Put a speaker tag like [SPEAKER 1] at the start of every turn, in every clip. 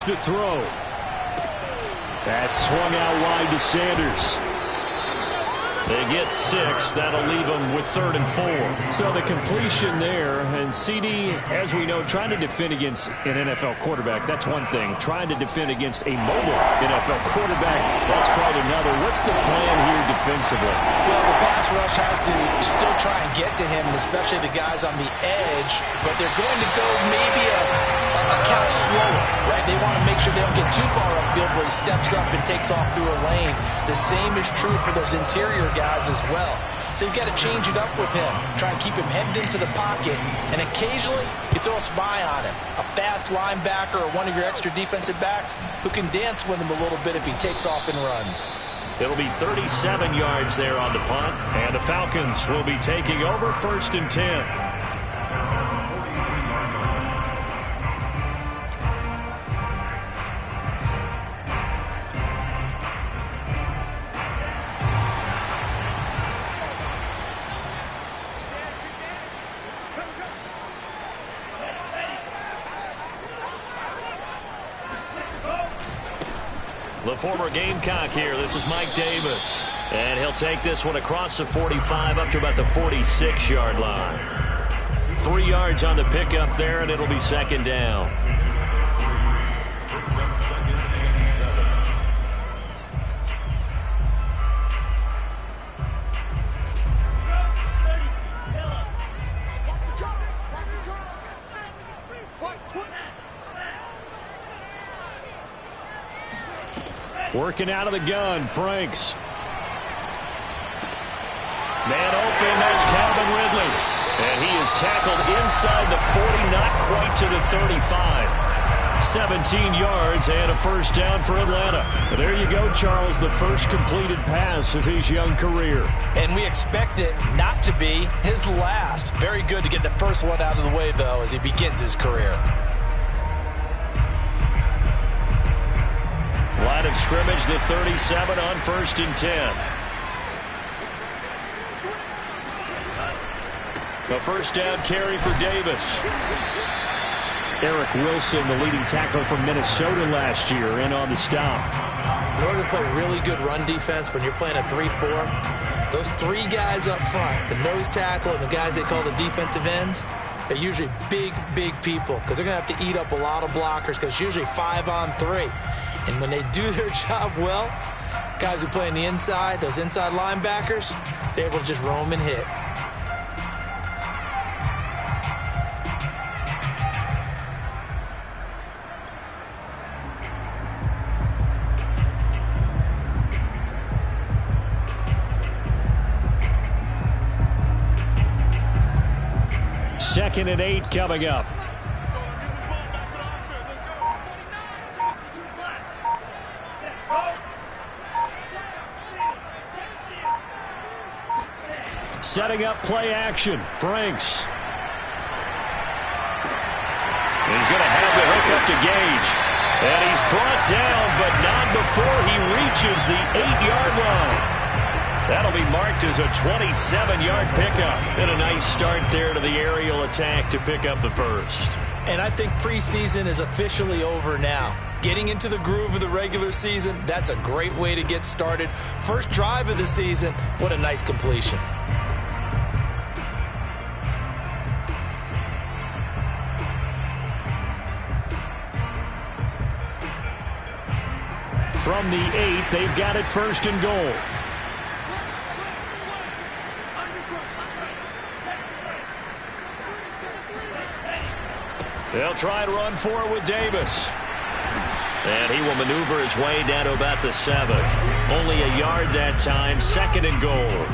[SPEAKER 1] To throw. That's swung out wide to Sanders. They get 6. That'll leave them with 3rd and 4. So the completion there, and CD, as we know, trying to defend against an NFL quarterback, that's one thing. Trying to defend against a mobile NFL quarterback, that's quite another. What's the plan here defensively?
[SPEAKER 2] Well, the pass rush has to still try and get to him, and especially the guys on the edge, but they're going to go maybe a count slower, right? They want to make sure they don't get too far upfield where he steps up and takes off through a lane. The same is true for those interior guys as well. So you've got to change it up with him. Try and keep him hemmed into the pocket, and occasionally you throw a spy on him. A fast linebacker or one of your extra defensive backs who can dance with him a little bit if he takes off and runs.
[SPEAKER 1] It'll be 37 yards there on the punt, and the Falcons will be taking over 1st and 10. The former Gamecock here. This is Mike Davis. And he'll take this one across the 45 up to about the 46-yard line. 3 yards on the pickup there, and it'll be 2nd down. Working out of the gun, Franks. Man open, that's Calvin Ridley. And he is tackled inside the 40, not quite to the 35. 17 yards and a 1st down for Atlanta. There you go, Charles, the first completed pass of his young career.
[SPEAKER 2] And we expect it not to be his last. Very good to get the first one out of the way, though, as he begins his career.
[SPEAKER 1] Line of scrimmage, the 37 on 1st and 10. A 1st down carry for Davis. Eric Wilson, the leading tackler from Minnesota last year, in on the stop.
[SPEAKER 2] In order to play really good run defense when you're playing a 3-4, those 3 guys up front, the nose tackle and the guys they call the defensive ends, they're usually big people because they're going to have to eat up a lot of blockers because it's usually 5 on 3. And when they do their job well, guys who play on the inside, those inside linebackers, they're able to just roam and hit.
[SPEAKER 1] Second and 8 coming up. Setting up play action. Franks. He's going to have the hook up to Gage. And he's brought down, but not before he reaches the 8-yard line. That'll be marked as a 27-yard pickup. And a nice start there to the aerial attack to pick up the first.
[SPEAKER 2] And I think preseason is officially over now. Getting into the groove of the regular season, that's a great way to get started. First drive of the season, what a nice completion.
[SPEAKER 1] From the 8, they've got it 1st and goal. They'll try and run for it with Davis. And he will maneuver his way down to about the 7. Only a yard that time, 2nd and goal.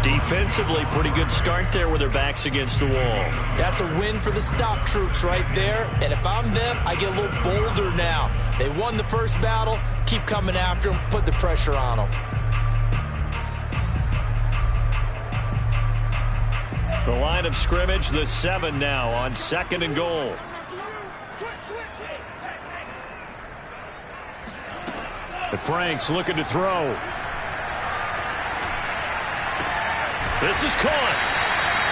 [SPEAKER 1] Defensively, pretty good start there with their backs against the wall.
[SPEAKER 2] That's a win for the stop troops right there. And if I'm them, I get a little bolder now. They won the first battle. Keep coming after them. Put the pressure on them.
[SPEAKER 1] The line of scrimmage, the 7 now on 2nd and goal. The Franks looking to throw. This is caught.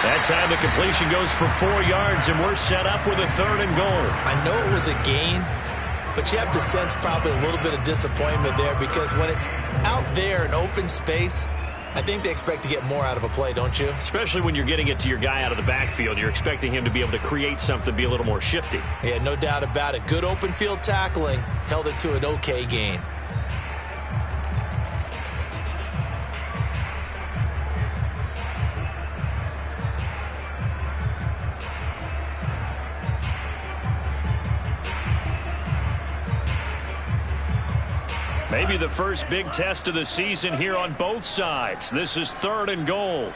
[SPEAKER 1] That time the completion goes for 4 yards, and we're set up with a 3rd and goal.
[SPEAKER 2] I know it was a gain, but you have to sense probably a little bit of disappointment there because when it's out there in open space, I think they expect to get more out of a play, don't you?
[SPEAKER 1] Especially when you're getting it to your guy out of the backfield. You're expecting him to be able to create something, be a little more shifty.
[SPEAKER 2] Yeah, no doubt about it. Good open field tackling held it to an okay gain.
[SPEAKER 1] Maybe the first big test of the season here on both sides. This is 3rd and goal.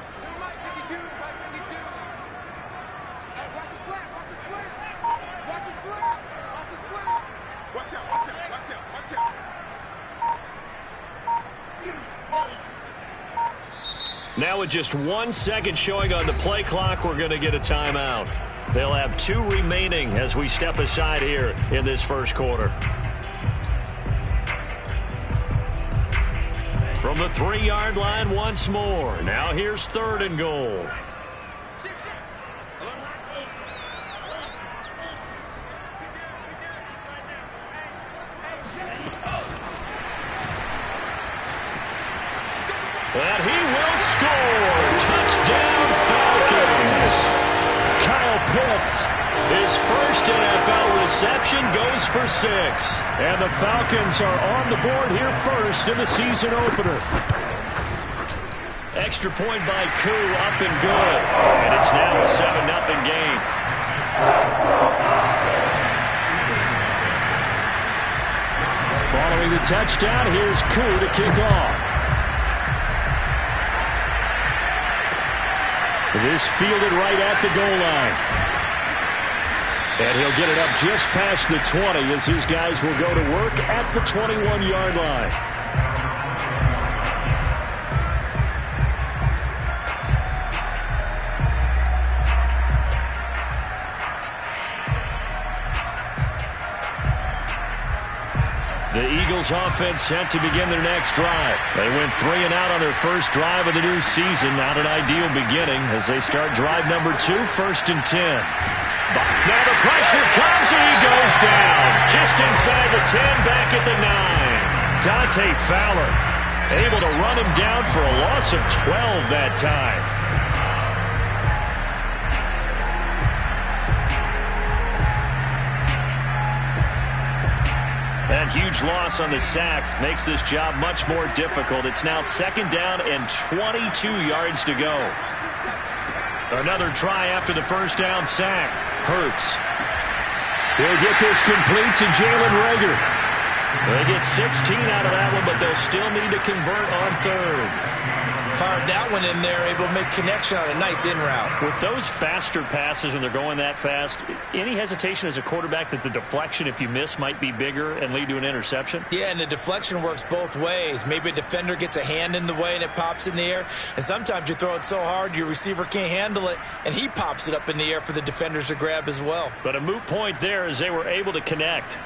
[SPEAKER 1] Now with just 1 second showing on the play clock, we're going to get a timeout. They'll have 2 remaining as we step aside here in this first quarter. From the 3-yard line once more. Now here's 3rd and goal. And he will score. Touchdown Falcons. Kyle Pitts, his first NFL reception, goes for 6. And the Falcons are on the board here first in the season opener. Extra point by Koo, up and good. And it's now a 7-0 game. Following the touchdown, here's Koo to kick off. This fielded right at the goal line. And he'll get it up just past the 20 as his guys will go to work at the 21-yard line. The Eagles offense set to begin their next drive. They went 3 and out on their first drive of the new season. Not an ideal beginning as they start drive number 2, 1st and 10. Now the pressure comes and he goes down. Just inside the 10, back at the 9. Dante Fowler able to run him down for a loss of 12 that time. That huge loss on the sack makes this job much more difficult. It's now 2nd down and 22 yards to go. Another try after the first down sack. Hurts. He'll get this complete to Jalen Reagor. They get 16 out of that one, but they'll still need to convert on 3rd.
[SPEAKER 2] Fired that one in there, able to make connection on a nice in route.
[SPEAKER 1] With those faster passes when they're going that fast, any hesitation as a quarterback that the deflection, if you miss, might be bigger and lead to an interception?
[SPEAKER 2] Yeah, and the deflection works both ways. Maybe a defender gets a hand in the way and it pops in the air. And sometimes you throw it so hard your receiver can't handle it, and he pops it up in the air for the defenders to grab as well.
[SPEAKER 1] But a moot point there as they were able to connect.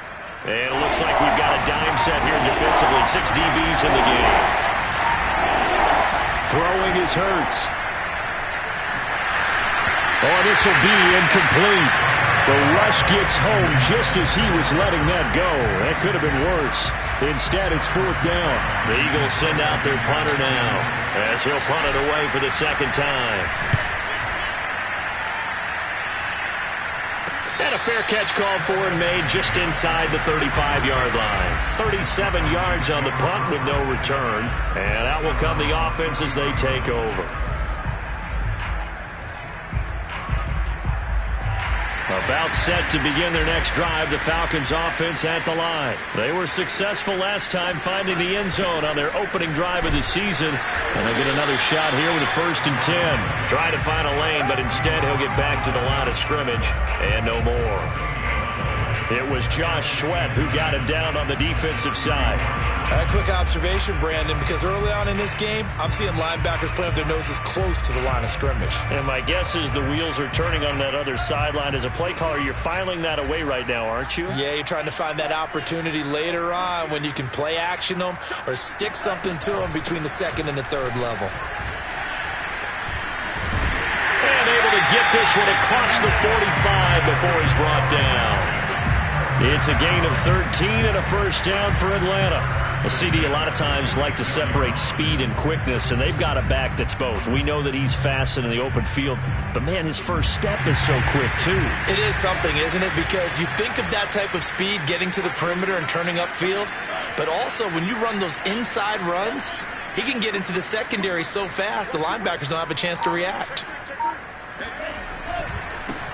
[SPEAKER 1] And it looks like we've got a dime set here defensively. 6 DBs in the game. Throwing is Hurts. Oh, this will be incomplete. The rush gets home just as he was letting that go. That could have been worse. Instead, it's 4th down. The Eagles send out their punter now as he'll punt it away for the 2nd time. And a fair catch called for and made just inside the 35-yard line. 37 yards on the punt with no return. And out will come the offense as they take over. About set to begin their next drive, the Falcons offense at the line. They were successful last time finding the end zone on their opening drive of the season. And they get another shot here with a 1st and 10. Try to find a lane, but instead he'll get back to the line of scrimmage and no more. It was Josh Sweat who got him down on the defensive side.
[SPEAKER 2] A quick observation, Brandon, because early on in this game, I'm seeing linebackers playing with their noses close to the line of scrimmage.
[SPEAKER 1] And my guess is the wheels are turning on that other sideline. As a play caller, you're filing that away right now, aren't you?
[SPEAKER 2] Yeah, you're trying to find that opportunity later on when you can play action them or stick something to them between the 2nd and the 3rd level.
[SPEAKER 1] And able to get this one across the 45 before he's brought down. It's a gain of 13 and a first down for Atlanta. A CD a lot of times like to separate speed and quickness, and they've got a back that's both. We know that he's fast in the open field, but, man, his first step is so quick, too.
[SPEAKER 2] It is something, isn't it? Because you think of that type of speed getting to the perimeter and turning upfield, but also when you run those inside runs, he can get into the secondary so fast the linebackers don't have a chance to react.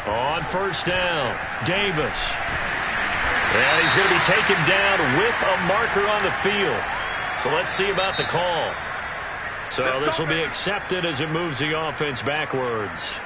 [SPEAKER 1] On first down, Davis. And he's going to be taken down with a marker on the field. So let's see about the call. So this will be accepted as it moves the offense backwards.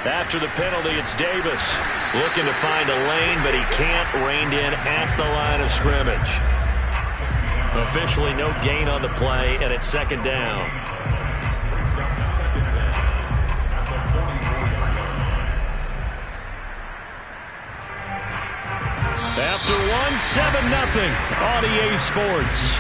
[SPEAKER 1] After the penalty, it's Davis looking to find a lane, but he can't. Reined in at the line of scrimmage. Officially no gain on the play, and it's second down. After one, 7-0 on EA Sports.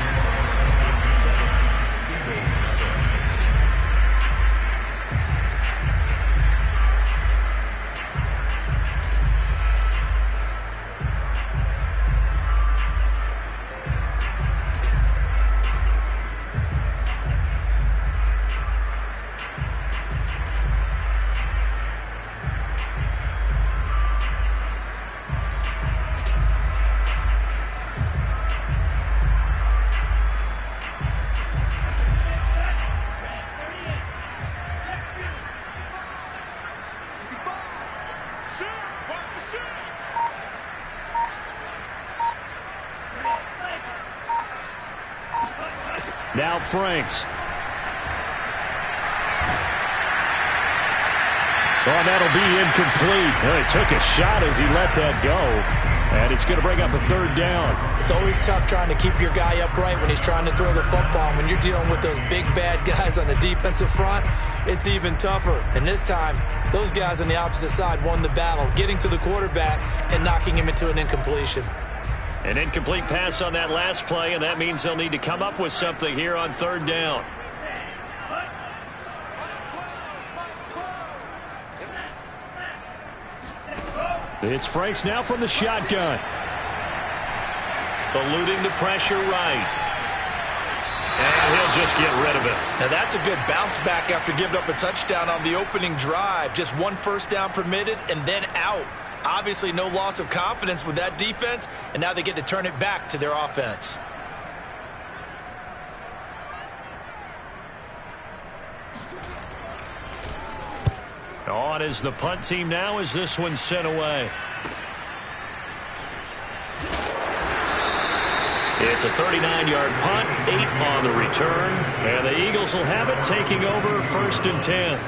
[SPEAKER 1] Now Franks. Oh, that'll be incomplete. Well, he took a shot as he let that go. And it's going to bring up a third down.
[SPEAKER 2] It's always tough trying to keep your guy upright when he's trying to throw the football. When you're dealing with those big, bad guys on the defensive front, it's even tougher. And this time, those guys on the opposite side won the battle, getting to the quarterback and knocking him into an incompletion.
[SPEAKER 1] An incomplete pass on that last play, and that means they'll need to come up with something here on third down. It's Franks now from the shotgun. Eluding the pressure right. And he'll just get rid of it.
[SPEAKER 2] Now that's a good bounce back after giving up a touchdown on the opening drive. Just one first down permitted and then out. Obviously no loss of confidence with that defense, and now they get to turn it back to their offense.
[SPEAKER 1] On is the punt team now as this one's sent away. It's a 39-yard punt, 8 on the return, and the Eagles will have it taking over first and 10.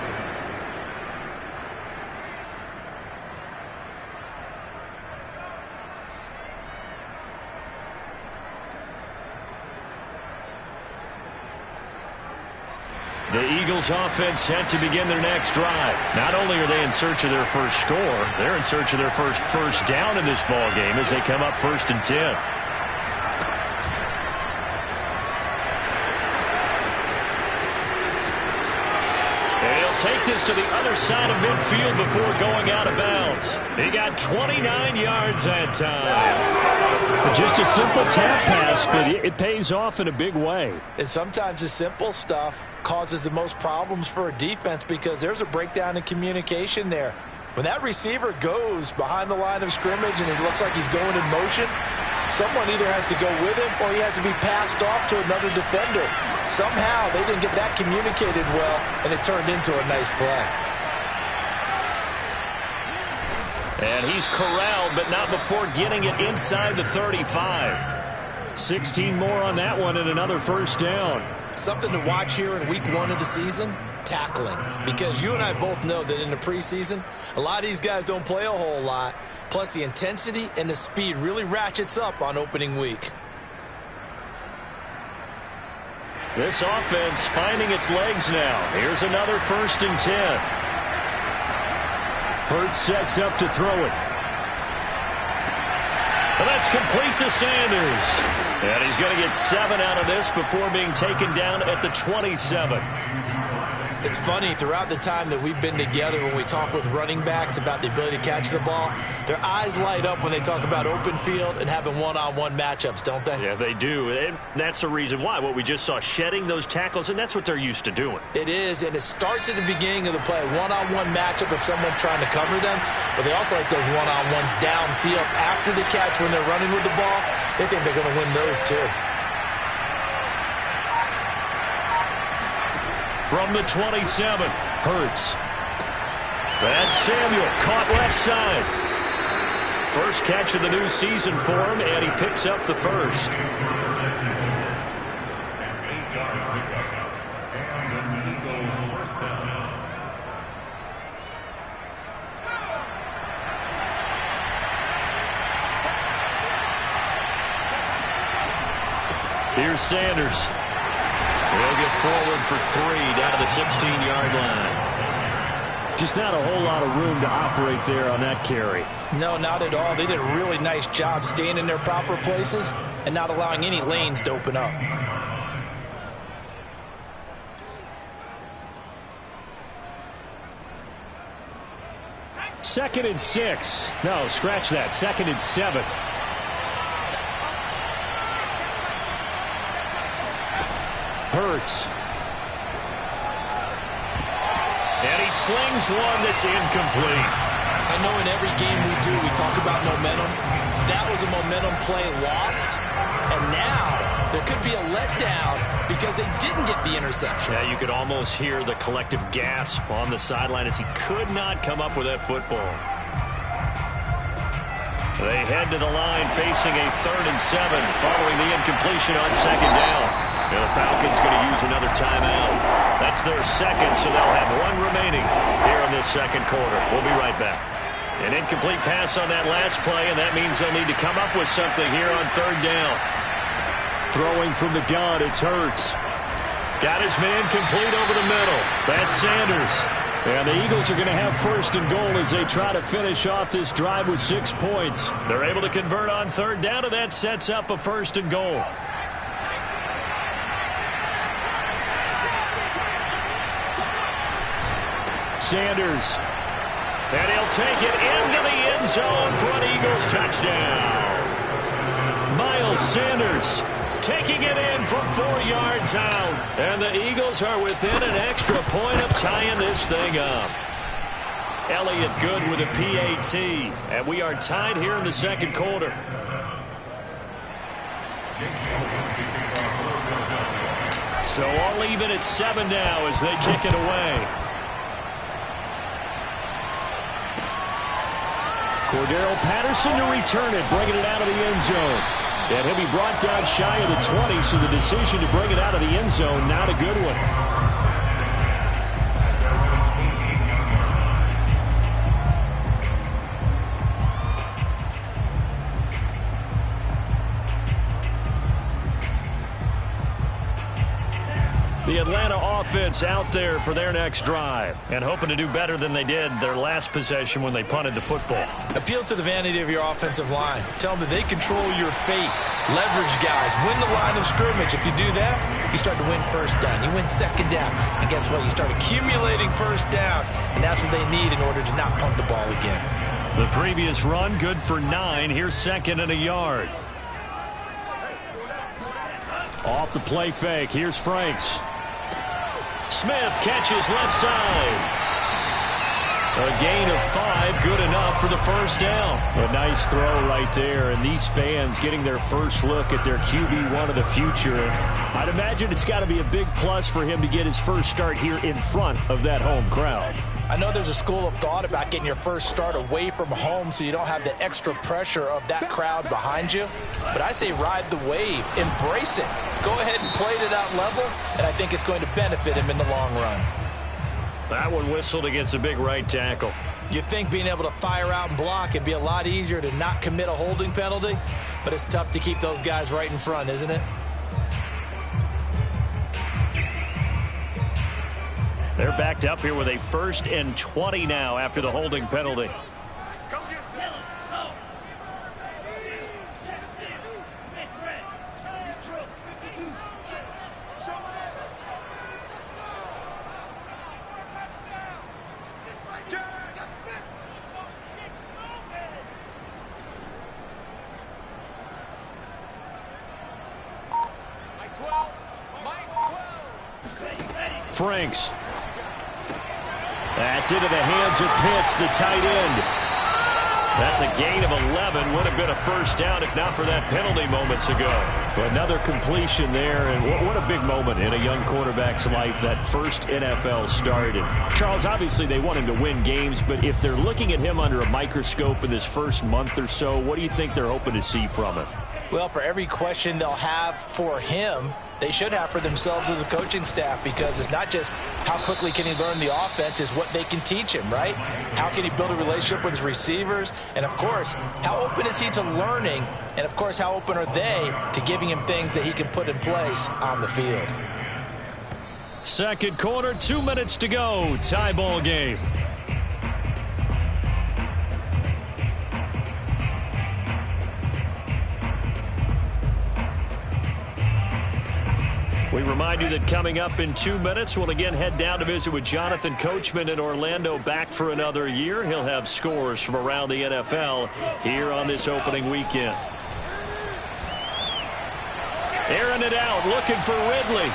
[SPEAKER 1] The Eagles offense set to begin their next drive. Not only are they in search of their first score, they're in search of their first down in this ball game as they come up first and 10. Take this to the other side of midfield before going out of bounds. He got 29 yards that time. Just a simple tap pass, but it pays off in a big way.
[SPEAKER 2] And sometimes the simple stuff causes the most problems for a defense because there's a breakdown in communication there. When that receiver goes behind the line of scrimmage and it looks like he's going in motion, someone either has to go with him or he has to be passed off to another defender. Somehow they didn't get that communicated well, and it turned into a nice play.
[SPEAKER 1] And he's corralled, but not before getting it inside the 35. 16 more on that one and another first down.
[SPEAKER 2] Something to watch here in week 1 of the season, tackling. Because you and I both know that in the preseason, a lot of these guys don't play a whole lot. Plus the intensity and the speed really ratchets up on opening week.
[SPEAKER 1] This offense finding its legs now. Here's another 1st and 10. Hurts sets up to throw it. And that's complete to Sanders. And he's going to get 7 out of this before being taken down at the 27.
[SPEAKER 2] It's funny, throughout the time that we've been together, when we talk with running backs about the ability to catch the ball, their eyes light up when they talk about open field and having one-on-one matchups, don't they?
[SPEAKER 1] Yeah, they do. And that's the reason why. What we just saw, shedding those tackles, and that's what they're used to doing.
[SPEAKER 2] It is, and it starts at the beginning of the play, one-on-one matchup if someone's trying to cover them, but they also like those one-on-ones downfield after the catch when they're running with the ball. They think they're going to win those too.
[SPEAKER 1] From the 27, Hurts. That's Samuel, caught left side. First catch of the new season for him, and he picks up the first. Here's Sanders. He'll get forward for 3 down to the 16-yard line. Just not a whole lot of room to operate there on that carry.
[SPEAKER 2] No, not at all. They did a really nice job staying in their proper places and not allowing any lanes to open up.
[SPEAKER 1] Second and 6. No, scratch that. 2nd and 7. Hurts. And he slings one that's incomplete.
[SPEAKER 2] I know in every game we do, we talk about momentum. That was a momentum play lost. And now there could be a letdown because they didn't get the interception.
[SPEAKER 1] Yeah, you could almost hear the collective gasp on the sideline as he could not come up with that football. They head to the line facing a 3rd and 7 following the incompletion on 2nd down. And the Falcons going to use another timeout. That's their second, so they'll have 1 remaining here in this 2nd quarter. We'll be right back. An incomplete pass on that last play, and that means they'll need to come up with something here on 3rd down. Throwing from the gun, it's Hurts. Got his man complete over the middle. That's Sanders. And the Eagles are going to have 1st and goal as they try to finish off this drive with 6 points. They're able to convert on 3rd down, and that sets up a 1st and goal. Sanders. And he'll take it into the end zone for an Eagles touchdown. Miles Sanders taking it in from 4 yards out. And the Eagles are within an extra point of tying this thing up. Elliott good with a PAT. And we are tied here in the 2nd quarter. So all even at 7 now as they kick it away. Cordero Patterson to return it, bringing it out of the end zone. And he'll be brought down shy of the 20, so the decision to bring it out of the end zone, not a good one. The Atlanta offense out there for their next drive and hoping to do better than they did their last possession when they punted the football.
[SPEAKER 2] Appeal to the vanity of your offensive line. Tell them that they control your fate. Leverage guys. Win the line of scrimmage. If you do that, you start to win 1st down. You win 2nd down. And guess what? You start accumulating 1st downs. And that's what they need in order to not punt the ball again.
[SPEAKER 1] The previous run good for 9. Here's 2nd and a yard. Off the play fake. Here's Franks. Smith catches left side. A gain of 5, good enough for the 1st down. A nice throw right there, and these fans getting their first look at their QB1 of the future. I'd imagine it's got to be a big plus for him to get his first start here in front of that home crowd.
[SPEAKER 2] I know there's a school of thought about getting your first start away from home so you don't have the extra pressure of that crowd behind you. But I say ride the wave. Embrace it. Go ahead and play to that level, and I think it's going to benefit him in the long run.
[SPEAKER 1] That one whistled against a big right tackle.
[SPEAKER 2] You'd think being able to fire out and block it'd be a lot easier to not commit a holding penalty, but it's tough to keep those guys right in front, isn't it?
[SPEAKER 1] They're backed up here with a 1st and 20 now after the holding penalty. Franks. That's into the hands of Pitts, the tight end. That's a gain of 11. Would have been a first down if not for that penalty moments ago. Another completion there, and what a big moment in a young quarterback's life, that first NFL start. And Charles, obviously they want him to win games, but if they're looking at him under a microscope in this first month or so, what do you think they're hoping to see from him?
[SPEAKER 2] Well, for every question they'll have for him, they should have for themselves as a coaching staff, because it's not just how quickly can he learn the offense, it's what they can teach him, right? How can he build a relationship with his receivers? And, of course, how open is he to learning? And, of course, how open are they to giving him things that he can put in place on the field?
[SPEAKER 1] Second quarter, 2 minutes to go. Tie ball game. We remind you that coming up in 2 minutes, we'll again head down to visit with Jonathan Coachman in Orlando, back for another year. He'll have scores from around the NFL here on this opening weekend. Airing it out, looking for Ridley.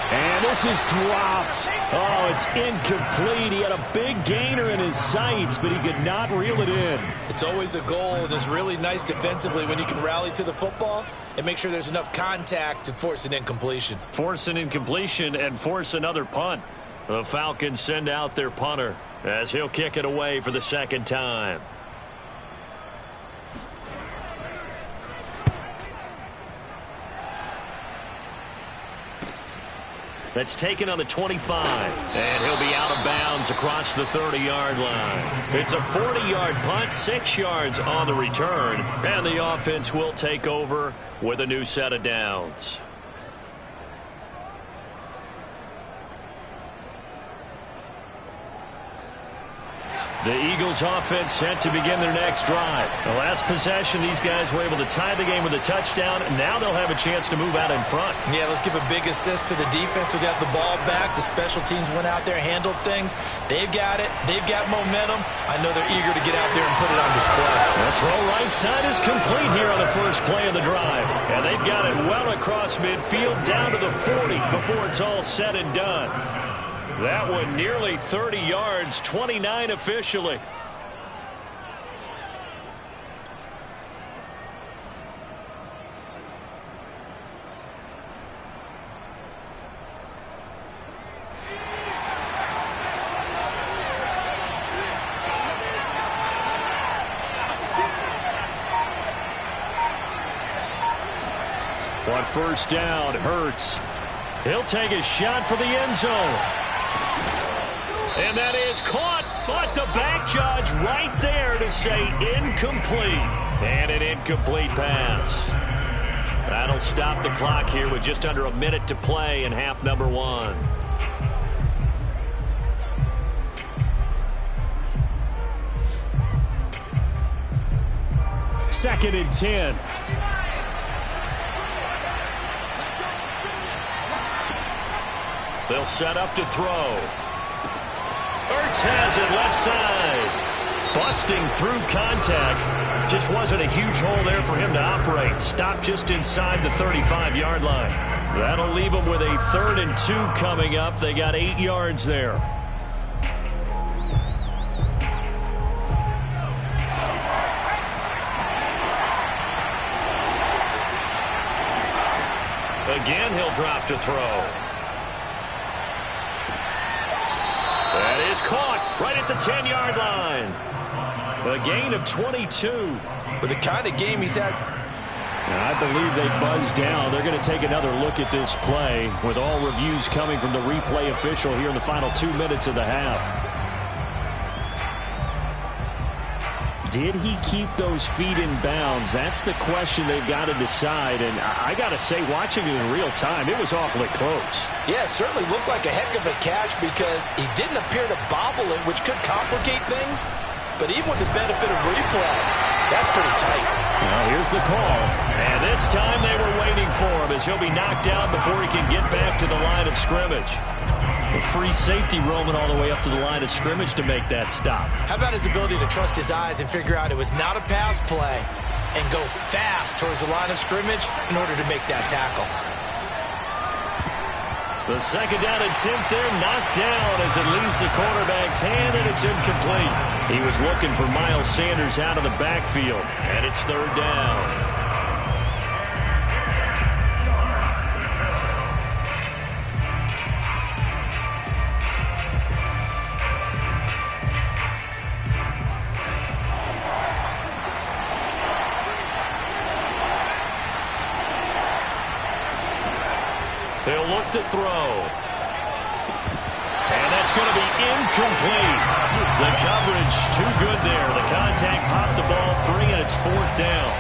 [SPEAKER 1] And this is dropped. Oh, it's incomplete. He had a big gainer in his sights, but he could not reel it in.
[SPEAKER 2] It's always a goal, and it's really nice defensively when you can rally to the football and make sure there's enough contact to force an incompletion.
[SPEAKER 1] Force an incompletion and force another punt. The Falcons send out their punter as he'll kick it away for the second time. That's taken on the 25, and he'll be out of bounds across the 30-yard line. It's a 40-yard punt, 6 yards on the return, and the offense will take over with a new set of downs. The Eagles offense set to begin their next drive. The last possession, these guys were able to tie the game with a touchdown, and now they'll have a chance to move out in front.
[SPEAKER 2] Yeah, let's give a big assist to the defense who got the ball back. The special teams went out there, handled things. They've got it. They've got momentum. I know they're eager to get out there and put it on display.
[SPEAKER 1] The throw right side is complete here on the first play of the drive. And they've got it well across midfield down to the 40 before it's all said and done. That one nearly 30 yards, 29 officially. On first down, Hurts. He'll take a shot for the end zone. And that is caught, but the back judge right there to say incomplete. And an incomplete pass. That'll stop the clock here with just under a minute to play in half number 1. Second and 10. They'll set up to throw. Ertz has it left side. Busting through contact. Just wasn't a huge hole there for him to operate. Stopped just inside the 35-yard line. That'll leave them with a 3rd and 2 coming up. They got 8 yards there. Again, he'll drop to throw. That is caught right at the 10-yard line. A gain of 22.
[SPEAKER 2] With the kind of game he's had.
[SPEAKER 1] And I believe they buzzed down. They're going to take another look at this play with all reviews coming from the replay official here in the final 2 minutes of the half. Did he keep those feet in bounds? That's the question they've got to decide. And I got to say, watching it in real time, it was awfully close.
[SPEAKER 2] Yeah, it certainly looked like a heck of a catch because he didn't appear to bobble it, which could complicate things. But even with the benefit of replay, that's pretty tight.
[SPEAKER 1] Well, here's the call. And this time they were waiting for him as he'll be knocked down before he can get back to the line of scrimmage. A free safety roaming all the way up to the line of scrimmage to make that stop.
[SPEAKER 2] How about his ability to trust his eyes and figure out it was not a pass play and go fast towards the line of scrimmage in order to make that tackle.
[SPEAKER 1] The second down attempt there knocked down as it leaves the quarterback's hand, and it's incomplete. He was looking for Miles Sanders out of the backfield, and it's third down. They'll look to throw. And that's going to be incomplete. The coverage too good there. The contact popped the ball free, and it's fourth down.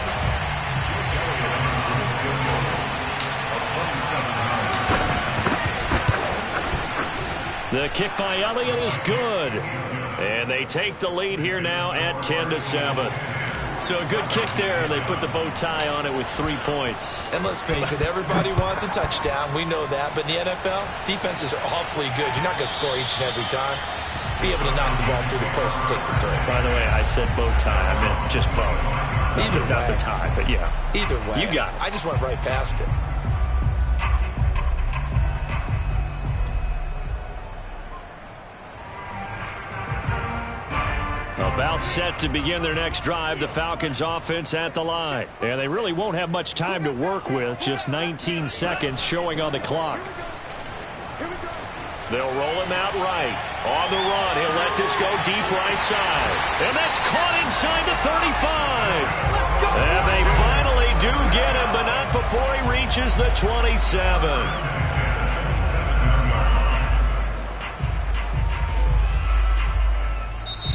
[SPEAKER 1] The kick by Elliott is good. And they take the lead here now at 10-7. So a good kick there. They put the bow tie on it with 3 points.
[SPEAKER 2] And let's face it, everybody wants a touchdown. We know that. But in the NFL, defenses are awfully good. You're not going to score each and every time. Be able to knock the ball through the post and take the throw.
[SPEAKER 1] By the way, I said bow tie. I meant just bow.
[SPEAKER 2] Either way.
[SPEAKER 1] Not the tie, but yeah.
[SPEAKER 2] Either way.
[SPEAKER 1] You got it.
[SPEAKER 2] I just went right past it.
[SPEAKER 1] About set to begin their next drive, the Falcons offense at the line. And they really won't have much time to work with, just 19 seconds showing on the clock. They'll roll him out right. On the run, he'll let this go deep right side. And that's caught inside the 35. And they finally do get him, but not before he reaches the 27.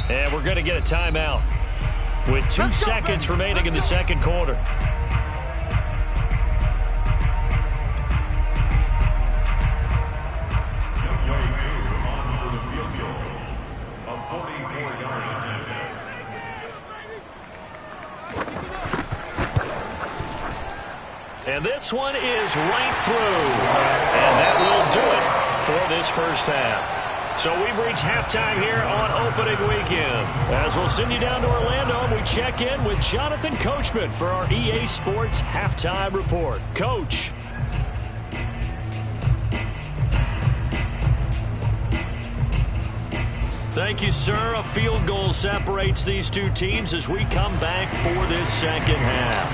[SPEAKER 1] And we're going to get a timeout with 2 seconds remaining in the second quarter. And this one is right through. And that will do it for this first half. So we've reached halftime here on opening weekend. As we'll send you down to Orlando, and we check in with Jonathan Coachman for our EA Sports Halftime Report. Coach. Thank you, sir. A field goal separates these two teams as we come back for this second half.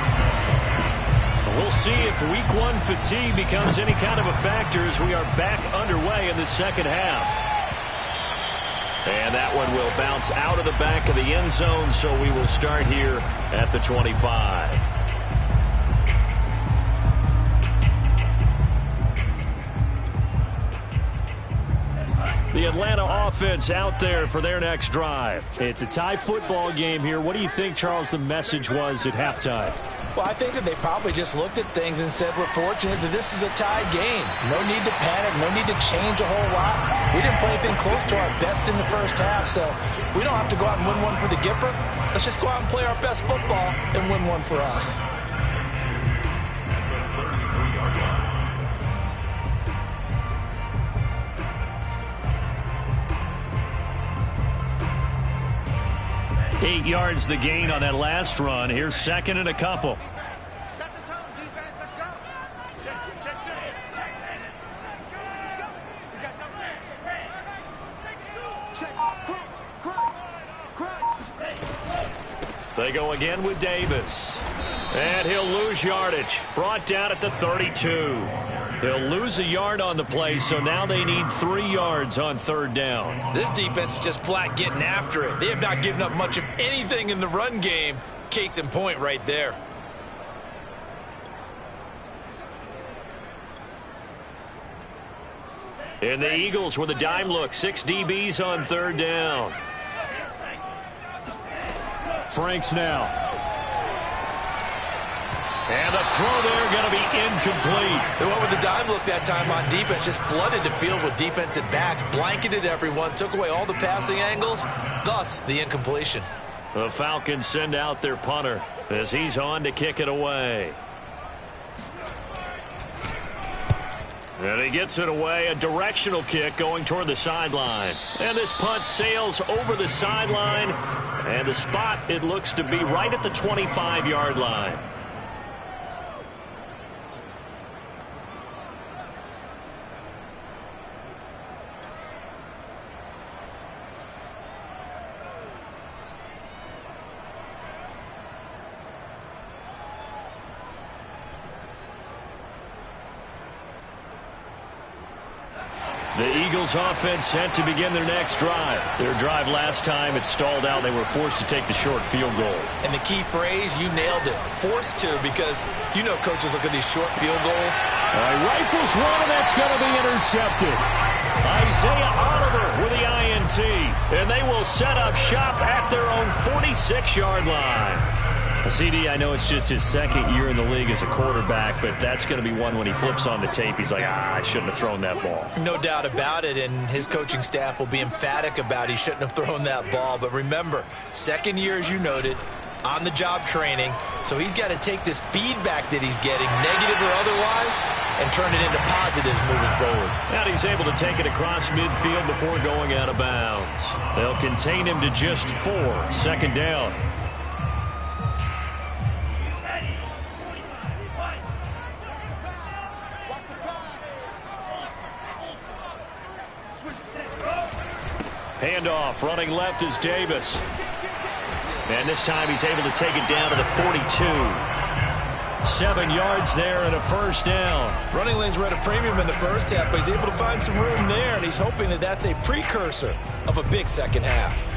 [SPEAKER 1] We'll see if week one fatigue becomes any kind of a factor as we are back underway in the second half. And that one will bounce out of the back of the end zone, so we will start here at the 25. The Atlanta offense out there for their next drive. It's a tie football game here. What do you think, Charles, the message was at halftime?
[SPEAKER 2] Well, I think that they probably just looked at things and said, we're fortunate that this is a tie game. No need to panic, no need to change a whole lot. We didn't play anything close to our best in the first half, so we don't have to go out and win one for the Gipper. Let's just go out and play our best football and win one for us.
[SPEAKER 1] Eight yards the gain on that last run. Here's second and a couple.
[SPEAKER 3] Set the tone, defense. Let's go.
[SPEAKER 1] They go again with Davis. And he'll lose yardage. Brought down at the 32. He'll lose a yard on the play, so now they need 3 yards on third down.
[SPEAKER 2] This defense is just flat getting after it. They have not given up much of anything in the run game. Case in point right there.
[SPEAKER 1] And the Eagles with a dime look. 6 DBs on third down. Franks now. And the throw there going to be incomplete.
[SPEAKER 2] They went with the dime look that time on defense. Just flooded the field with defensive backs. Blanketed everyone. Took away all the passing angles. Thus, the incompletion.
[SPEAKER 1] The Falcons send out their punter as he's on to kick it away. And he gets it away. A directional kick going toward the sideline. And this punt sails over the sideline. And the spot, it looks to be right at the 25-yard line. The Eagles offense sent to begin their next drive. Their drive last time, it stalled out. They were forced to take the short field goal.
[SPEAKER 2] And the key phrase, you nailed it. Forced to, because you know coaches look at these short field goals.
[SPEAKER 1] Rifles one, and that's going to be intercepted. Isaiah Oliver with the INT. And they will set up shop at their own 46-yard line. CD, I know it's just his second year in the league as a quarterback, but that's going to be one when he flips on the tape. He's like, I shouldn't have thrown that ball.
[SPEAKER 2] No doubt about it, and his coaching staff will be emphatic about he shouldn't have thrown that ball. But remember, second year, as you noted, on-the-job training, so he's got to take this feedback that he's getting, negative or otherwise, and turn it into positives moving forward.
[SPEAKER 1] And he's able to take it across midfield before going out of bounds. They'll contain him to just 4. Second down. Handoff, running left is Davis. And this time he's able to take it down to the 42. 7 yards there and a first down.
[SPEAKER 2] Running lanes were at a premium in the first half, but he's able to find some room there, and he's hoping that that's a precursor of a big second half.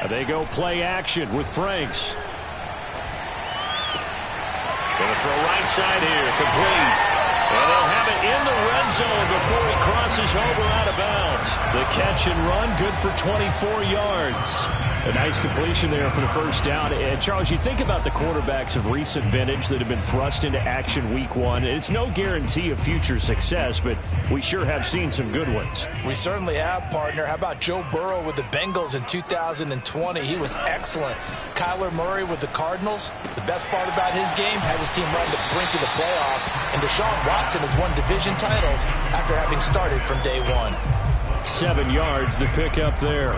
[SPEAKER 1] They go play action with Franks. Going to throw right side here, complete. And they'll have it in the red zone before he crosses over out of bounds. The catch and run, good for 24 yards. A nice completion there for the first down. And Charles, you think about the quarterbacks of recent vintage that have been thrust into action week one. It's no guarantee of future success, but we sure have seen some good ones.
[SPEAKER 2] We certainly have, partner. How about Joe Burrow with the Bengals in 2020? He was excellent. Kyler Murray with the Cardinals. The best part about his game, has his team run the brink of the playoffs. And Deshaun Watson has won division titles after having started from day one.
[SPEAKER 1] 7 yards, the pickup there.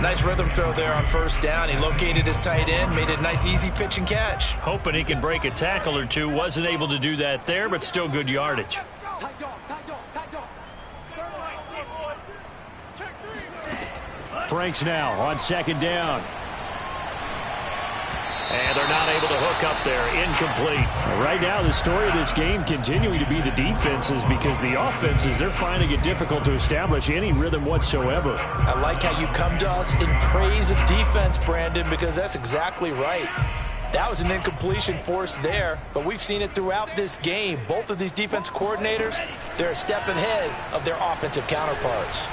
[SPEAKER 2] Nice rhythm throw there on first down. He located his tight end, made a nice easy pitch and catch.
[SPEAKER 1] Hoping he can break a tackle or two. Wasn't able to do that there, but still good yardage. Franks now on second down. And they're not able to hook up there. Incomplete. Right now, the story of this game continuing to be the defenses, because the offenses, they're finding it difficult to establish any rhythm whatsoever.
[SPEAKER 2] I like how you come to us in praise of defense, Brandon, because that's exactly right. That was an incompletion forced there, but we've seen it throughout this game. Both of these defense coordinators, they're a step ahead of their offensive counterparts.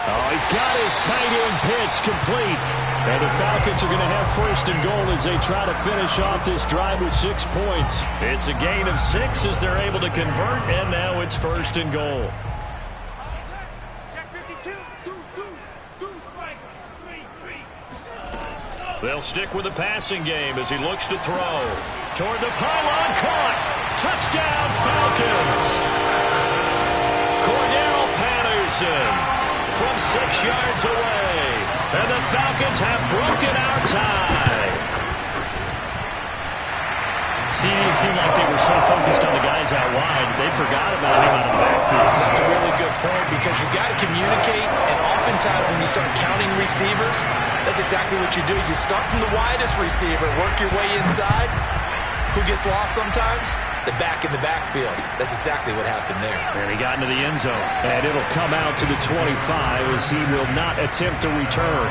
[SPEAKER 1] Oh, he's got his tight end pitch complete. And the Falcons are going to have first and goal as they try to finish off this drive with 6 points. It's a gain of 6 as they're able to convert, and now it's first and goal. They'll stick with the passing game as he looks to throw. Toward the pylon, caught. Touchdown, Falcons. Cordell Patterson from 6 yards away. And the Falcons have broken our tie. See, it seemed like they were so focused on the guys out wide, they forgot about him out of the backfield.
[SPEAKER 2] That's a really good point, because you've got to communicate, and oftentimes when you start counting receivers, that's exactly what you do. You start from the widest receiver, work your way inside. Who gets lost sometimes? The back in the backfield. That's exactly what happened there.
[SPEAKER 1] And he got into the end zone. And it'll come out to the 25 as he will not attempt to return.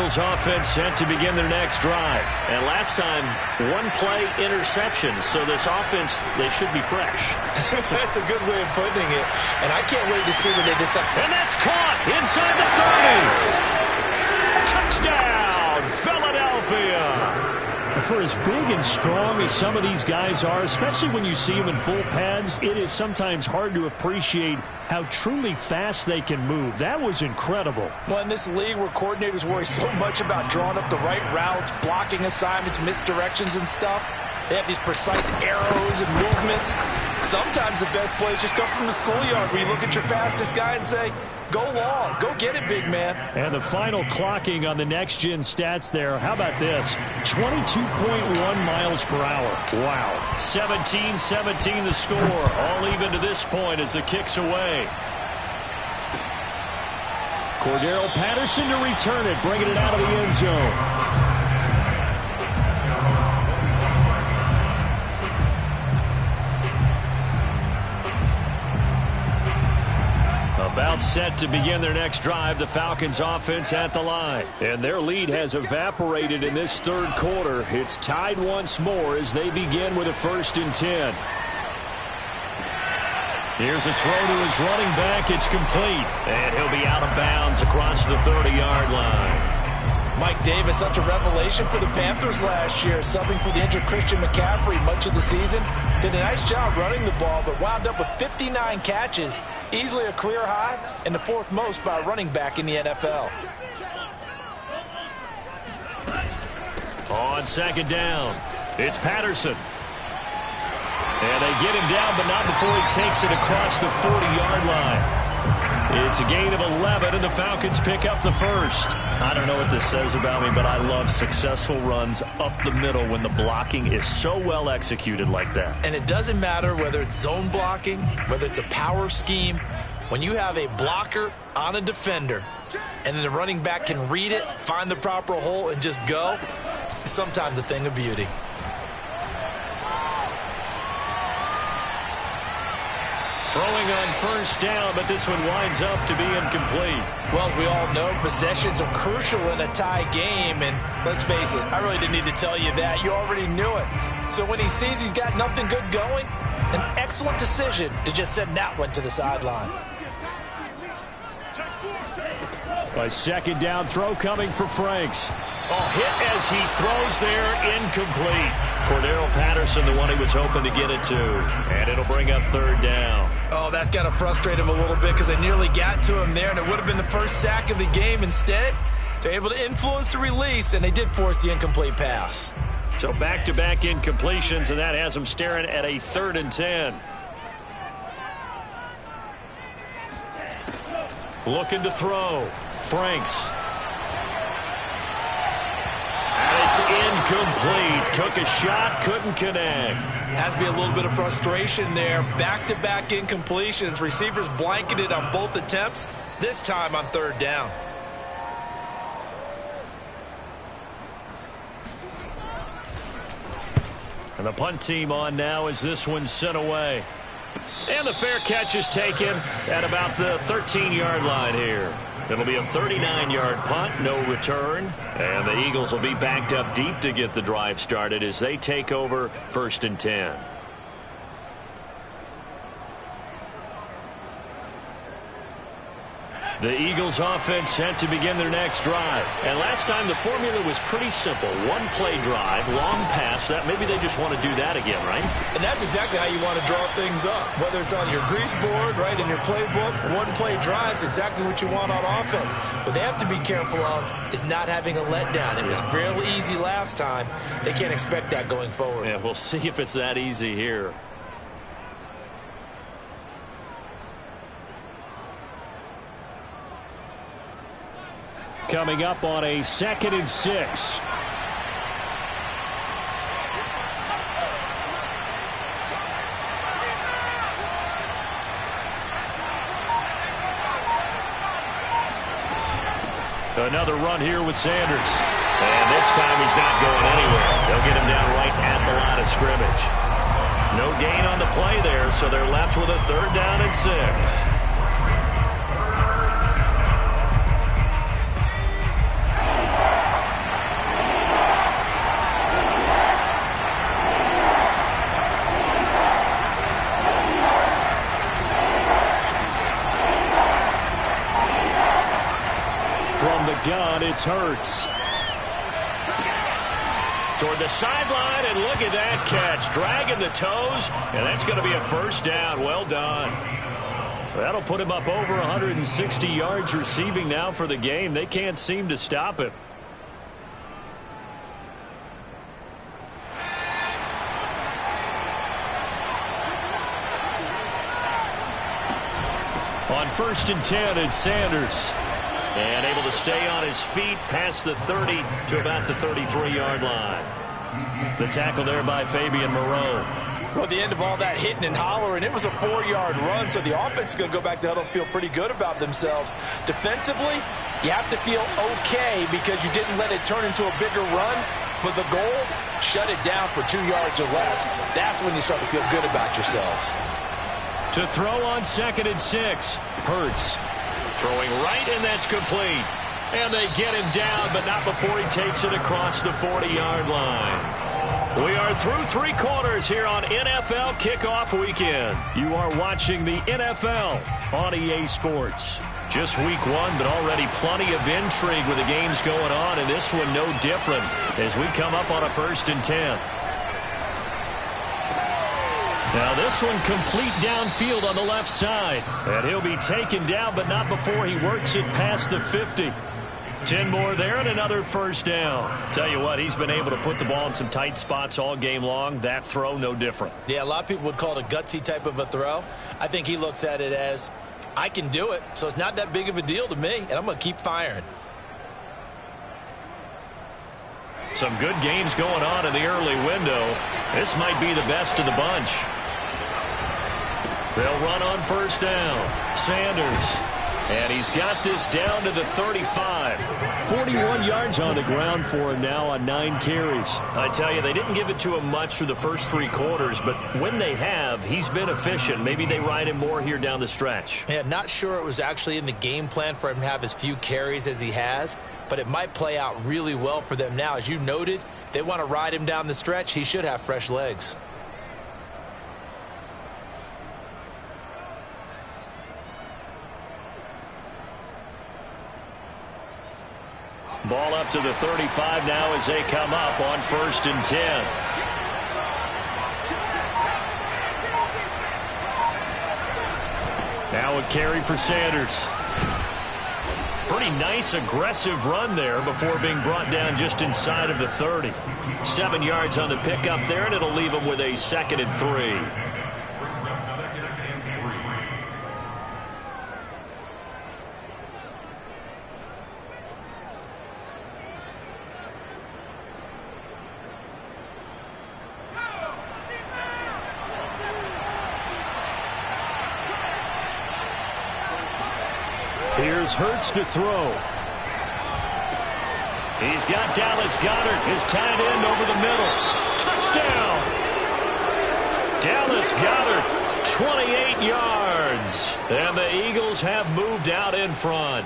[SPEAKER 1] Eagles offense set to begin their next drive. And last time, one-play interception. So this offense, they should be fresh.
[SPEAKER 2] That's a good way of putting it. And I can't wait to see what they decide.
[SPEAKER 1] And that's caught inside the 30. Touchdown, Philadelphia. For as big and strong as some of these guys are, especially when you see them in full pads, it is sometimes hard to appreciate how truly fast they can move. That was incredible.
[SPEAKER 2] Well, in this league where coordinators worry so much about drawing up the right routes, blocking assignments, misdirections and stuff, they have these precise arrows and movements. Sometimes the best plays just come from the schoolyard where you look at your fastest guy and say, go long, go get it, big man.
[SPEAKER 1] And the final clocking on the next-gen stats there, how about this? 22.1 miles per hour. Wow. 17-17 the score. All even to this point as the kick's away. Cordero Patterson to return it, bringing it out of the end zone. About set to begin their next drive, the Falcons offense at the line. And their lead has evaporated in this third quarter. It's tied once more as they begin with a 1st and 10. Here's a throw to his running back. It's complete. And he'll be out of bounds across the 30-yard line.
[SPEAKER 2] Mike Davis, such a revelation for the Panthers last year, subbing for the injured Christian McCaffrey much of the season. Did a nice job running the ball, but wound up with 59 catches, easily a career high, and the 4th most by a running back in the NFL.
[SPEAKER 1] On 2nd down, it's Patterson. And they get him down, but not before he takes it across the 40-yard line. It's a gain of 11, and the Falcons pick up the 1st. I don't know what this says about me, but I love successful runs up the middle when the blocking is so well executed like that.
[SPEAKER 2] And it doesn't matter whether it's zone blocking, whether it's a power scheme. When you have a blocker on a defender, and then the running back can read it, find the proper hole, and just go, it's sometimes a thing of beauty.
[SPEAKER 1] Throwing on 1st down, but this one winds up to be incomplete.
[SPEAKER 2] Well, as we all know, possessions are crucial in a tie game, and let's face it, I really didn't need to tell you that. You already knew it. So when he sees he's got nothing good going, an excellent decision to just send that one to the sideline.
[SPEAKER 1] A 2nd down throw coming for Franks. Oh, hit as he throws there, incomplete. Cordero Patterson, the one he was hoping to get it to. And it'll bring up 3rd down.
[SPEAKER 2] Oh, that's got to frustrate him a little bit because they nearly got to him there, and it would have been the first sack of the game. Instead, they're able to influence the release, and they did force the incomplete pass.
[SPEAKER 1] So back-to-back incompletions, and that has them staring at a 3rd and 10. Looking to throw. Franks. And it's incomplete. Took a shot, couldn't connect.
[SPEAKER 2] Has to be a little bit of frustration there. Back-to-back incompletions. Receivers blanketed on both attempts, this time on 3rd down.
[SPEAKER 1] And the punt team on now as this one's sent away. And the fair catch is taken at about the 13-yard line here. It'll be a 39-yard punt, no return. And the Eagles will be backed up deep to get the drive started as they take over 1st and 10. The Eagles offense set to begin their next drive. And last time the formula was pretty simple. One-play drive, long pass. That maybe they just want to do that again, right?
[SPEAKER 2] And that's exactly how you want to draw things up. Whether it's on your grease board, right, in your playbook, one-play drive's exactly what you want on offense. What they have to be careful of is not having a letdown. It was fairly easy last time. They can't expect that going forward.
[SPEAKER 1] Yeah, we'll see if it's that easy here. Coming up on a 2nd and 6. Another run here with Sanders. And this time he's not going anywhere. They'll get him down right at the line of scrimmage. No gain on the play there, so they're left with a 3rd down and 6. Hurts. Toward the sideline, and look at that catch. Dragging the toes, and that's going to be a first down. Well done. That'll put him up over 160 yards receiving now for the game. They can't seem to stop him. On 1st and 10, it's Sanders. And able to stay on his feet past the 30 to about the 33-yard line. The tackle there by Fabian Moreau.
[SPEAKER 2] Well, at the end of all that hitting and hollering, it was a 4-yard run, so the offense is going to go back to huddle and feel pretty good about themselves. Defensively, you have to feel okay because you didn't let it turn into a bigger run, but the goal, shut it down for 2 yards or less. That's when you start to feel good about yourselves.
[SPEAKER 1] To throw on 2nd and 6, Hurts. Throwing right, and that's complete. And they get him down, but not before he takes it across the 40-yard line. We are through 3 quarters here on NFL Kickoff Weekend. You are watching the NFL on EA Sports. Just week 1, but already plenty of intrigue with the games going on, and this one no different as we come up on a 1st and 10. Now this one complete downfield on the left side. And he'll be taken down, but not before he works it past the 50. 10 more there and another first down. Tell you what, he's been able to put the ball in some tight spots all game long. That throw, no different.
[SPEAKER 2] Yeah, a lot of people would call it a gutsy type of a throw. I think he looks at it as, I can do it, so it's not that big of a deal to me, and I'm going to keep firing.
[SPEAKER 1] Some good games going on in the early window. This might be the best of the bunch. They'll run on 1st down. Sanders. And he's got this down to the 35. 41 yards on the ground for him now on 9 carries. I tell you, they didn't give it to him much through the first 3 quarters, but when they have, he's been efficient. Maybe they ride him more here down the stretch.
[SPEAKER 2] Yeah, not sure it was actually in the game plan for him to have as few carries as he has, but it might play out really well for them now. As you noted, if they want to ride him down the stretch, he should have fresh legs.
[SPEAKER 1] Ball up to the 35 now as they come up on 1st and 10. Now a carry for Sanders. Pretty nice aggressive run there before being brought down just inside of the 30. 7 yards on the pickup there, and it'll leave him with a 2nd and 3. Here's Hurts to throw. He's got Dallas Goedert, his tight end, over the middle. Touchdown! Dallas Goedert, 28 yards. And the Eagles have moved out in front.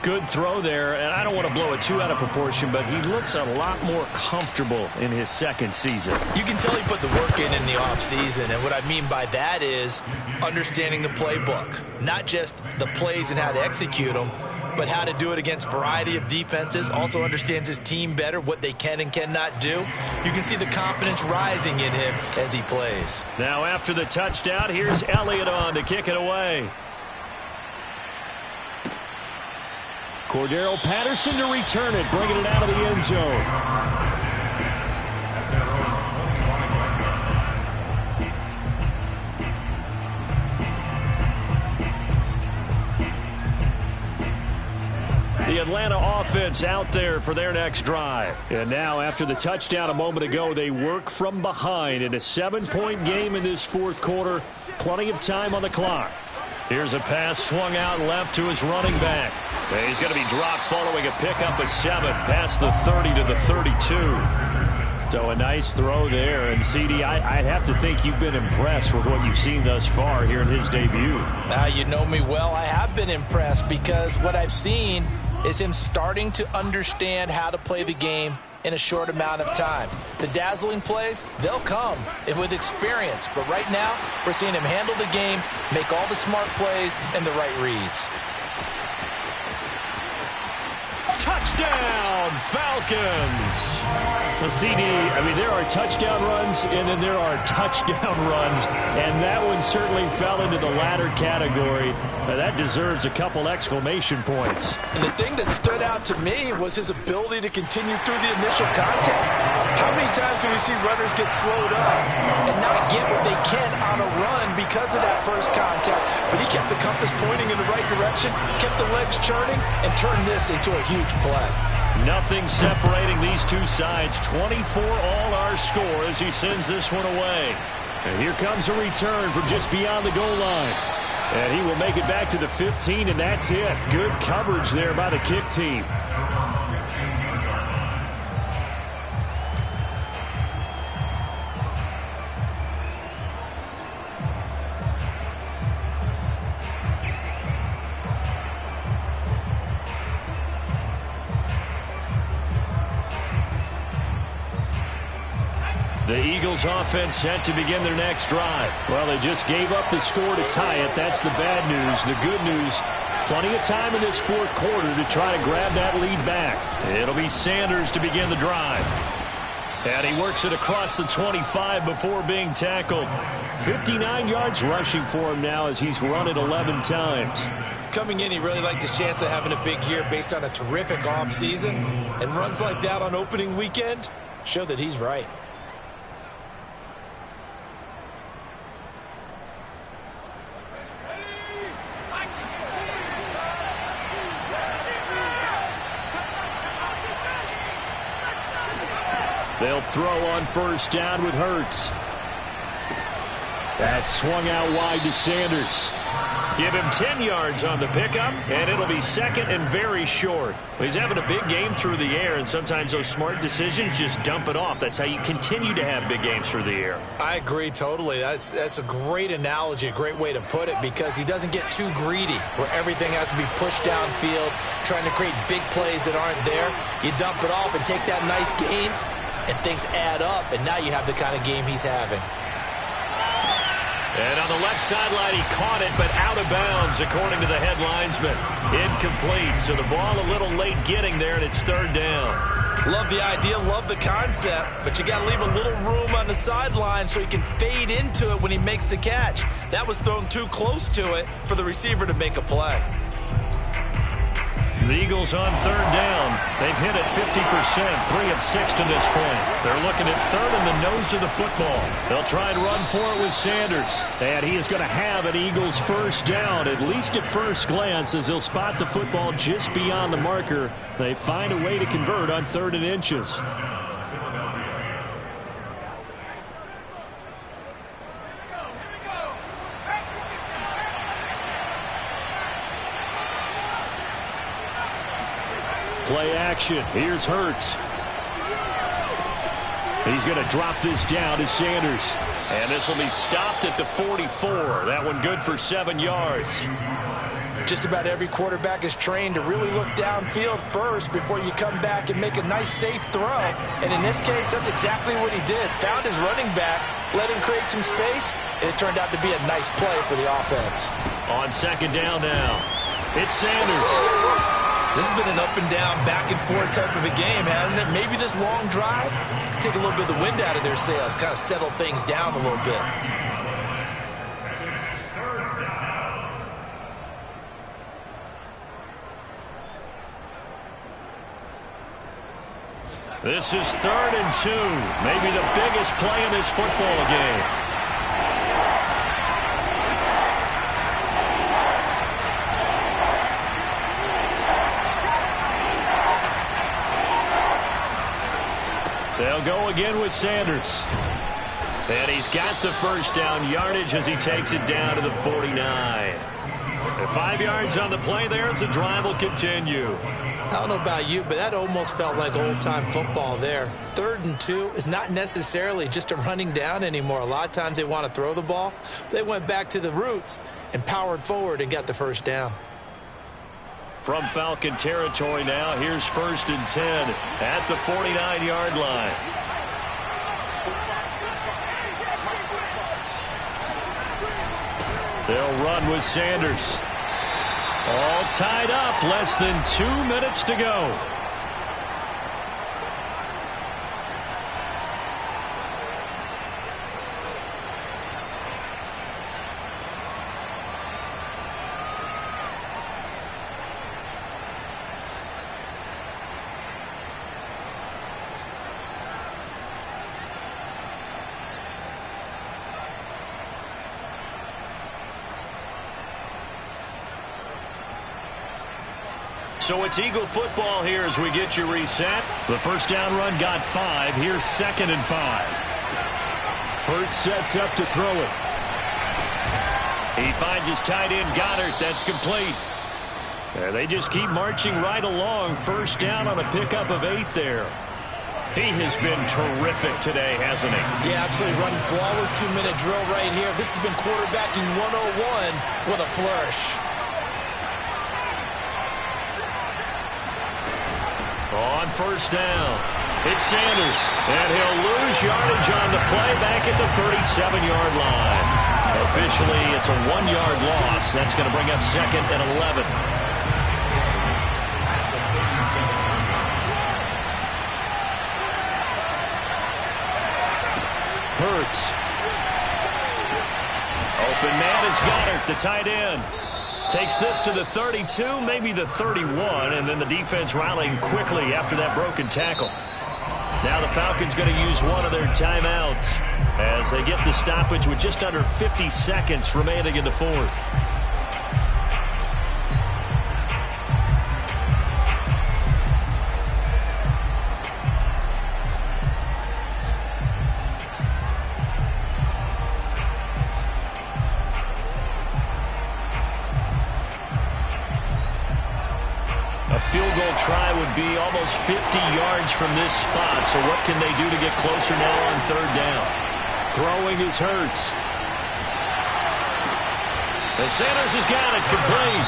[SPEAKER 1] Good throw there, and I don't want to blow it too out of proportion, but he looks a lot more comfortable in his 2nd season.
[SPEAKER 2] You can tell he put the work in the offseason, and what I mean by that is understanding the playbook. Not just the plays and how to execute them, but how to do it against a variety of defenses. Also understands his team better, what they can and cannot do. You can see the confidence rising in him as he plays.
[SPEAKER 1] Now after the touchdown, here's Elliott on to kick it away. Cordero Patterson to return it, bringing it out of the end zone. The Atlanta offense out there for their next drive. And now after the touchdown a moment ago, they work from behind in a 7-point game in this 4th quarter. Plenty of time on the clock. Here's a pass swung out left to his running back. He's going to be dropped following a pickup of 7 past the 30 to the 32. So a nice throw there. And, CD, I'd have to think you've been impressed with what you've seen thus far here in his debut.
[SPEAKER 2] You know me well. I have been impressed because what I've seen is him starting to understand how to play the game in a short amount of time. The dazzling plays, they'll come with experience. But right now, we're seeing him handle the game, make all the smart plays, and the right reads.
[SPEAKER 1] Touchdown, Falcons. The CD, I mean, there are touchdown runs, and then there are touchdown runs, and that one certainly fell into the latter category. Now, that deserves a couple exclamation points.
[SPEAKER 2] And the thing that stood out to me was his ability to continue through the initial contact. How many times do we see runners get slowed up and not get what they can on a run because of that first contact? But he kept the compass pointing in the right direction, kept the legs churning, and turned this into a huge play.
[SPEAKER 1] Nothing separating these two sides. 24 all our score as he sends this one away. And here comes a return from just beyond the goal line. And he will make it back to the 15, and that's it. Good coverage there by the kick team. The Eagles offense set to begin their next drive. Well, they just gave up the score to tie it. That's the bad news. The good news, plenty of time in this fourth quarter to try to grab that lead back. It'll be Sanders to begin the drive. And he works it across the 25 before being tackled. 59 yards rushing for him now as he's run it 11 times.
[SPEAKER 2] Coming in, he really liked his chance of having a big year based on a terrific offseason. And runs like that on opening weekend show that he's right.
[SPEAKER 1] They'll throw on first down with Hurts. That's swung out wide to Sanders. Give him 10 yards on the pickup, and it'll be second and very short. He's having a big game through the air, and sometimes those smart decisions just dump it off. That's how you continue to have big games through the air.
[SPEAKER 2] I agree totally. That's a great analogy, a great way to put it, because he doesn't get too greedy where everything has to be pushed downfield, trying to create big plays that aren't there. You dump it off and take that nice gain, and things add up, and now you have the kind of game he's having.
[SPEAKER 1] And on the left sideline, he caught it, but out of bounds, according to the head linesman. Incomplete, so the ball a little late getting there, and it's third down.
[SPEAKER 2] Love the idea, love the concept, but you got to leave a little room on the sideline so he can fade into it when he makes the catch. That was thrown too close to it for the receiver to make a play.
[SPEAKER 1] The Eagles on third down. They've hit it 50%, 3 of 6 to this point. They're looking at third in the nose of the football. They'll try and run for it with Sanders. And he is going to have an Eagles first down, at least at first glance, as he'll spot the football just beyond the marker. They find a way to convert on 3rd and inches. Play action. Here's Hurts. He's going to drop this down to Sanders. And this will be stopped at the 44. That one good for 7 yards.
[SPEAKER 2] Just about every quarterback is trained to really look downfield first before you come back and make a nice, safe throw. And in this case, that's exactly what he did. Found his running back, let him create some space, and it turned out to be a nice play for the offense.
[SPEAKER 1] On second down now, it's Sanders.
[SPEAKER 2] This has been an up and down, back and forth type of a game, hasn't it? Maybe this long drive can take a little bit of the wind out of their sails, kind of settle things down a little bit.
[SPEAKER 1] This is 3rd and 2, maybe the biggest play in this football game. They'll go again with Sanders. And he's got the first down yardage as he takes it down to the 49. And 5 yards on the play there as the drive will continue.
[SPEAKER 2] I don't know about you, but that almost felt like old-time football there. 3rd and 2 is not necessarily just a running down anymore. A lot of times they want to throw the ball. They went back to the roots and powered forward and got the first down.
[SPEAKER 1] From Falcon territory now, here's 1st and 10 at the 49-yard line. They'll run with Sanders. All tied up, less than 2 minutes to go. So it's Eagle football here as we get you reset. The first down run got 5. Here's 2nd and 5.
[SPEAKER 4] Hurts sets up to throw it.
[SPEAKER 1] He finds his tight end Goddard. That's complete. They just keep marching right along. First down on a pickup of 8 there. He has been terrific today, hasn't he?
[SPEAKER 2] Yeah, absolutely. Running flawless 2-minute drill right here. This has been quarterbacking 101 with a flourish.
[SPEAKER 1] On first down, it's Sanders. And he'll lose yardage on the play back at the 37-yard line. Officially, it's a 1-yard loss. That's going to bring up 2nd and 11.
[SPEAKER 4] Hurts.
[SPEAKER 1] Open man is Goddard, the tight end. Takes this to the 32, maybe the 31, and then the defense rallying quickly after that broken tackle. Now the Falcons going to use one of their timeouts as they get the stoppage with just under 50 seconds remaining in the 4th. A field goal try would be almost 50 yards from this spot. So what can they do to get closer now on 3rd down?
[SPEAKER 4] Throwing is Hurts.
[SPEAKER 1] And Sanders has got it complete.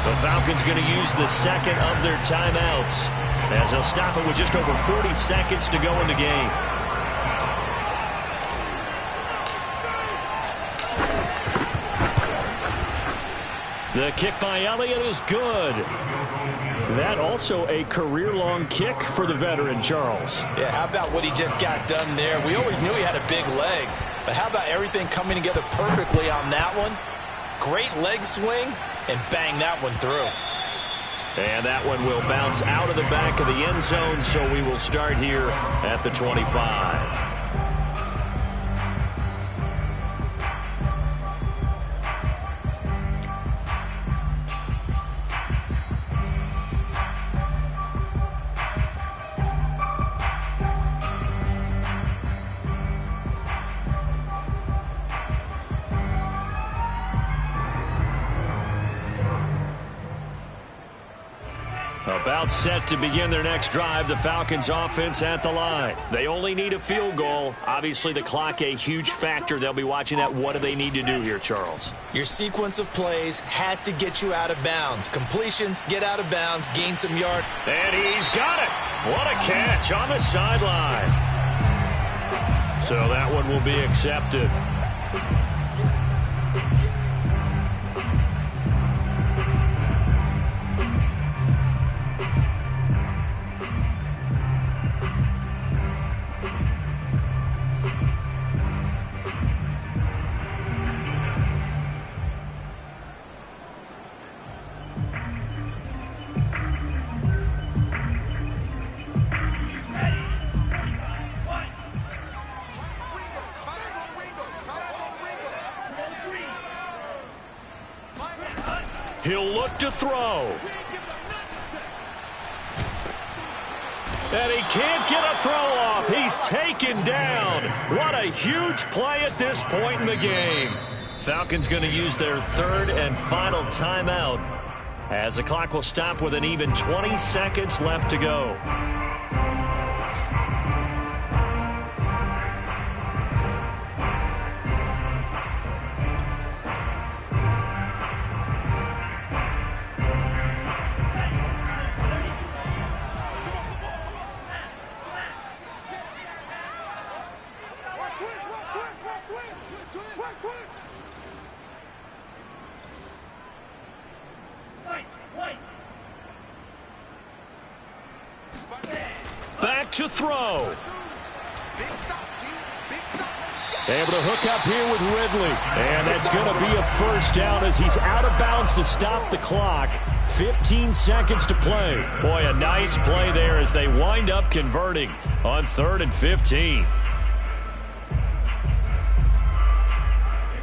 [SPEAKER 1] The Falcons going to use the 2nd of their timeouts as they'll stop it with just over 40 seconds to go in the game. The kick by Elliott is good.
[SPEAKER 4] That also a career-long kick for the veteran, Charles.
[SPEAKER 2] Yeah, how about what he just got done there? We always knew he had a big leg, but how about everything coming together perfectly on that one? Great leg swing, and bang that one through.
[SPEAKER 1] And that one will bounce out of the back of the end zone, so we will start here at the 25. About set to begin their next drive. The Falcons offense at the line. They only need a field goal. Obviously, the clock a huge factor. They'll be watching that. What do they need to do here, Charles?
[SPEAKER 2] Your sequence of plays has to get you out of bounds. Completions, get out of bounds, gain some yard.
[SPEAKER 1] And he's got it. What a catch on the sideline. So that one will be accepted. He'll look to throw. And he can't get a throw off. He's taken down. What a huge play at this point in the game. Falcons going to use their 3rd and final timeout as the clock will stop with an even 20 seconds left to go. Back to throw. Able to hook up here with Ridley. And that's going to be a first down as he's out of bounds to stop the clock. 15 seconds to play. Boy, a nice play there as they wind up converting on 3rd and 15.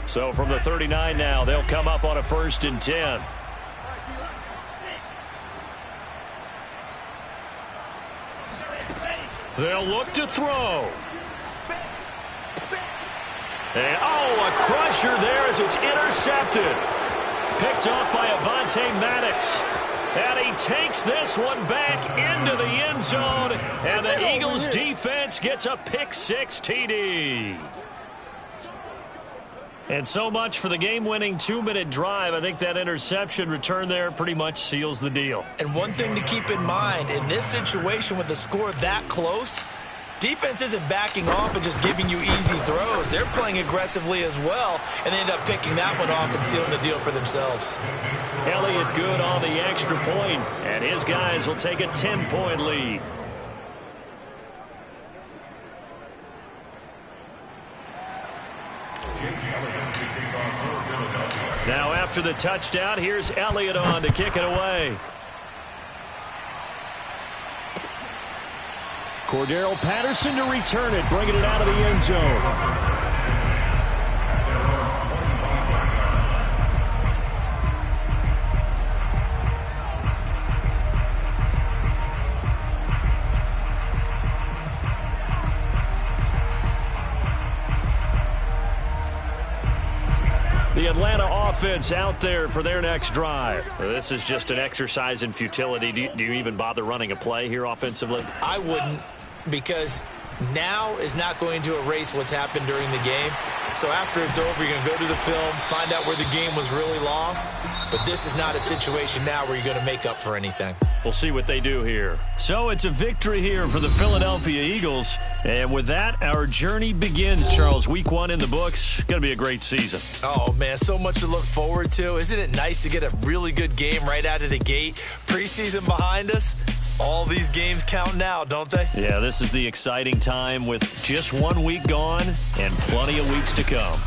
[SPEAKER 1] So from the 39 now, they'll come up on a 1st and 10. They'll look to throw. And, a crusher there as it's intercepted. Picked off by Avonte Maddox. And he takes this one back into the end zone. And the Eagles defense gets a pick-6 TD. And so much for the game-winning 2-minute drive. I think that interception return there pretty much seals the deal.
[SPEAKER 2] And one thing to keep in mind, in this situation with the score that close, defense isn't backing off and just giving you easy throws. They're playing aggressively as well, and they end up picking that one off and sealing the deal for themselves.
[SPEAKER 1] Elliott good on the extra point, and his guys will take a 10-point lead. Now after the touchdown, here's Elliott on to kick it away.
[SPEAKER 4] Cordero Patterson to return it, bringing it out of the end zone. The Atlanta offense out there for their next drive.
[SPEAKER 1] This is just an exercise in futility. Do you even bother running a play here offensively?
[SPEAKER 2] I wouldn't, because now is not going to erase what's happened during the game. So after it's over, you're going to go to the film, find out where the game was really lost. But this is not a situation now where you're going to make up for anything.
[SPEAKER 1] We'll see what they do here. So it's a victory here for the Philadelphia Eagles. And with that, our journey begins, Charles. Week 1 in the books. Going to be a great season.
[SPEAKER 2] Oh, man, so much to look forward to. Isn't it nice to get a really good game right out of the gate? Preseason behind us. All these games count now, don't they?
[SPEAKER 1] Yeah, this is the exciting time with just 1 week gone and plenty of weeks to come.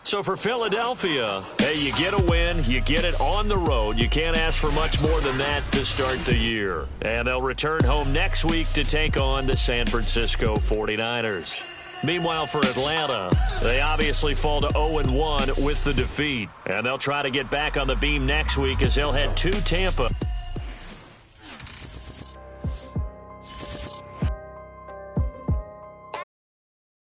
[SPEAKER 1] So for Philadelphia, hey, you get a win, you get it on the road. You can't ask for much more than that to start the year. And they'll return home next week to take on the San Francisco 49ers. Meanwhile, for Atlanta, they obviously fall to 0-1 with the defeat. And they'll try to get back on the beam next week as they'll head to Tampa.